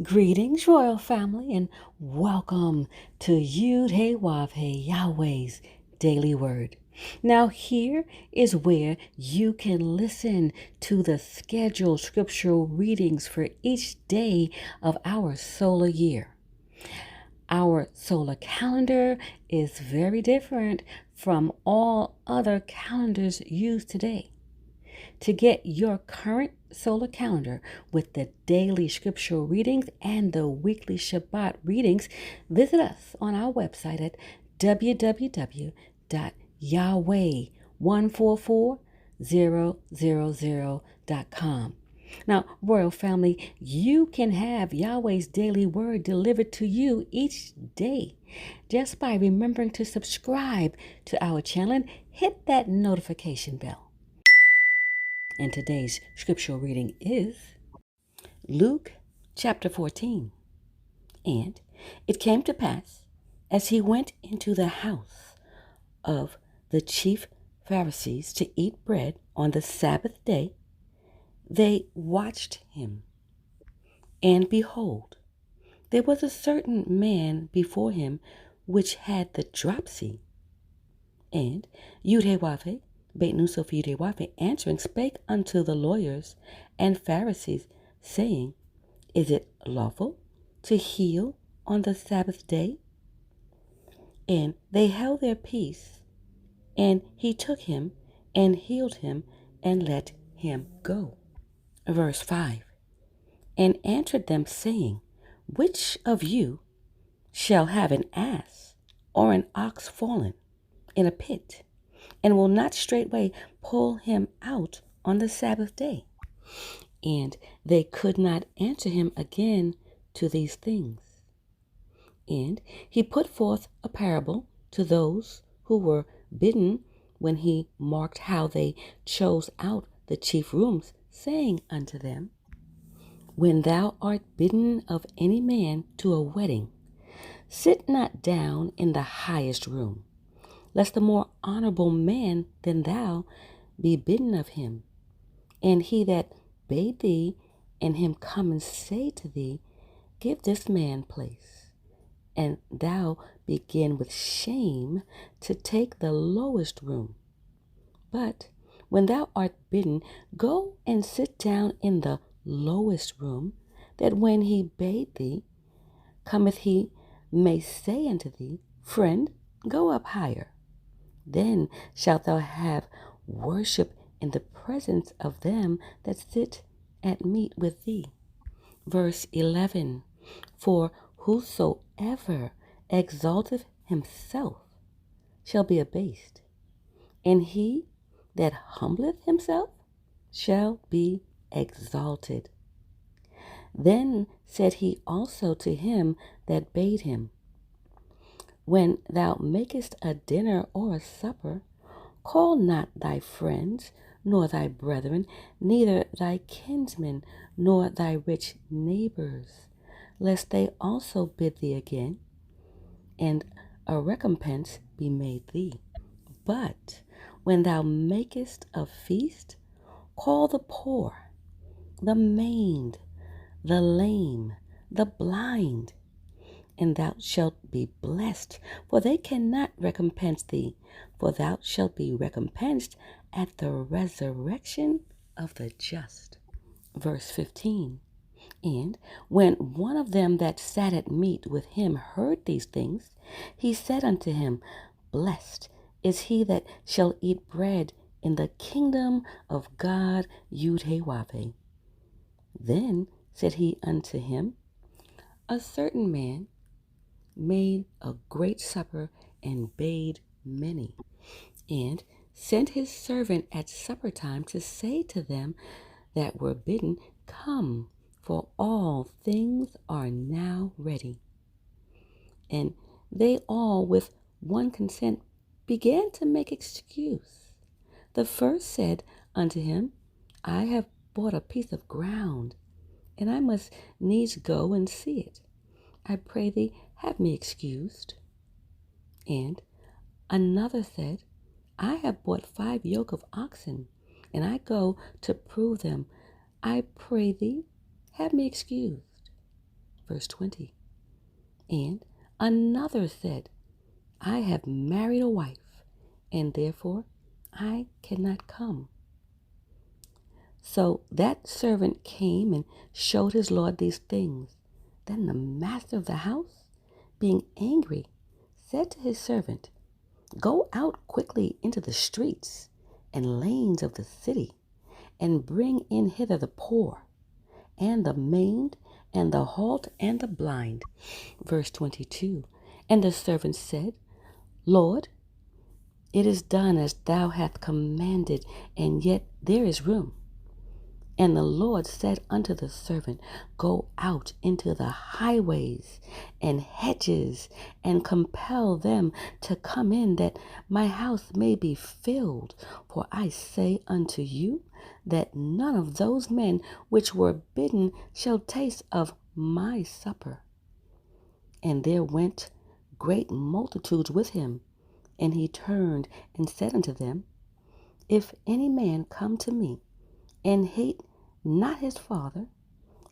Greetings, royal family, and welcome to Yahweh, Yahweh's Daily Word. Now, here is where you can listen to the scheduled scriptural readings for each day of our solar year. Our solar calendar is very different from all other calendars used today. To get your current solar calendar with the daily scriptural readings and the weekly Shabbat readings, visit us on our website at www.yahweh144000.com. Now, Royal Family, you can have Yahweh's daily word delivered to you each day just by remembering to subscribe to our channel and hit that notification bell. And today's scriptural reading is Luke chapter 14. And it came to pass, as he went into the house of the chief Pharisees to eat bread on the Sabbath day, they watched him. And behold, there was a certain man before him which had the dropsy. And Yahweh, Beit Nusoph Yahweh, answering, spake unto the lawyers and Pharisees, saying, Is it lawful to heal on the Sabbath day? And they held their peace. And he took him and healed him and let him go. Verse 5. And answered them, saying, Which of you shall have an ass or an ox fallen in a pit, and will not straightway pull him out on the Sabbath day? And they could not answer him again to these things. And he put forth a parable to those who were bidden, when he marked how they chose out the chief rooms, saying unto them, When thou art bidden of any man to a wedding, sit not down in the highest room, lest a more honorable man than thou be bidden of him. And he that bade thee and him come and say to thee, Give this man place, and thou begin with shame to take the lowest room. But when thou art bidden, go and sit down in the lowest room, that when he bade thee, cometh he may say unto thee, Friend, go up higher. Then shalt thou have worship in the presence of them that sit at meat with thee. Verse 11. For whosoever exalteth himself shall be abased, and he that humbleth himself shall be exalted. Then said he also to him that bade him, When thou makest a dinner or a supper, call not thy friends, nor thy brethren, neither thy kinsmen, nor thy rich neighbors, lest they also bid thee again, and a recompense be made thee. But when thou makest a feast, call the poor, the maimed, the lame, the blind, and thou shalt be blessed, for they cannot recompense thee, for thou shalt be recompensed at the resurrection of the just. Verse 15. And when one of them that sat at meat with him heard these things, he said unto him, Blessed is he that shall eat bread in the kingdom of God Yahweh. Then said he unto him, A certain man made a great supper and bade many, and sent his servant at supper time to say to them that were bidden, Come, for all things are now ready. And they all with one consent began to make excuse. The first said unto him, I have bought a piece of ground, and I must needs go and see it. I pray thee, have me excused. And another said, I have bought 5 yoke of oxen, and I go to prove them. I pray thee, have me excused. Verse 20. And another said, I have married a wife, and therefore I cannot come. So that servant came and showed his lord these things. Then the master of the house, being angry, said to his servant, Go out quickly into the streets and lanes of the city, and bring in hither the poor, and the maimed, and the halt, and the blind. Verse 22. And the servant said, Lord, it is done as thou hast commanded, and yet there is room. And the Lord said unto the servant, Go out into the highways and hedges, and compel them to come in, that my house may be filled. For I say unto you, that none of those men which were bidden shall taste of my supper. And there went great multitudes with him. And he turned and said unto them, If any man come to me, and hate not his father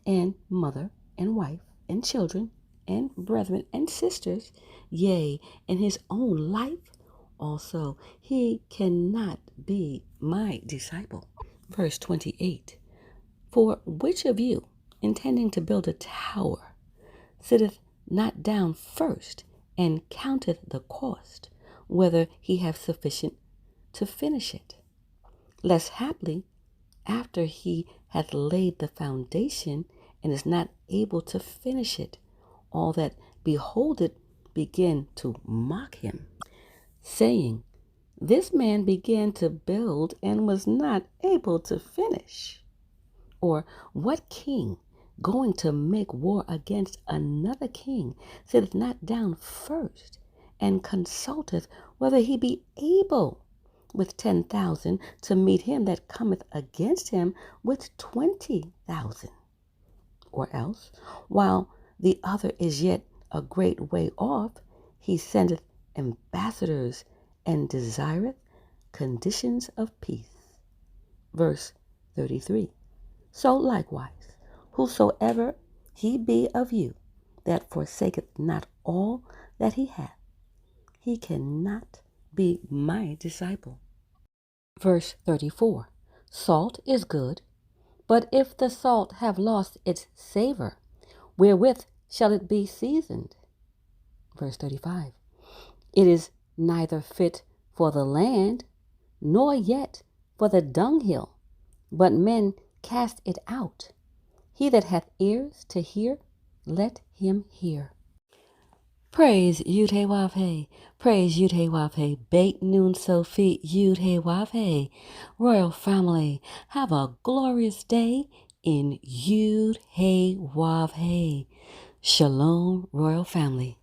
and mother and wife and children and brethren and sisters, yea, and his own life also, he cannot be my disciple. Verse 28. For which of you, intending to build a tower, sitteth not down first and counteth the cost, whether he have sufficient to finish it? Lest haply, after he hath laid the foundation and is not able to finish it, all that behold it begin to mock him, saying, This man began to build and was not able to finish. Or what king, going to make war against another king, sitteth not down first and consulteth whether he be able with 10,000 to meet him that cometh against him with 20,000? Or else, while the other is yet a great way off, he sendeth ambassadors and desireth conditions of peace. Verse 33. So likewise, whosoever he be of you that forsaketh not all that he hath, he cannot be my disciple. Verse 34. Salt is good, but if the salt have lost its savor, wherewith shall it be seasoned? Verse 35. It is neither fit for the land, nor yet for the dunghill, but men cast it out. He that hath ears to hear, let him hear. Praise Yud-Heh-Wav-Heh. Praise Yud-Heh-Wav-Heh. Beit Nun Sophie Yud-Heh-Wav-Heh. Royal family, have a glorious day in Yud-Heh-Wav-Heh. Shalom, royal family.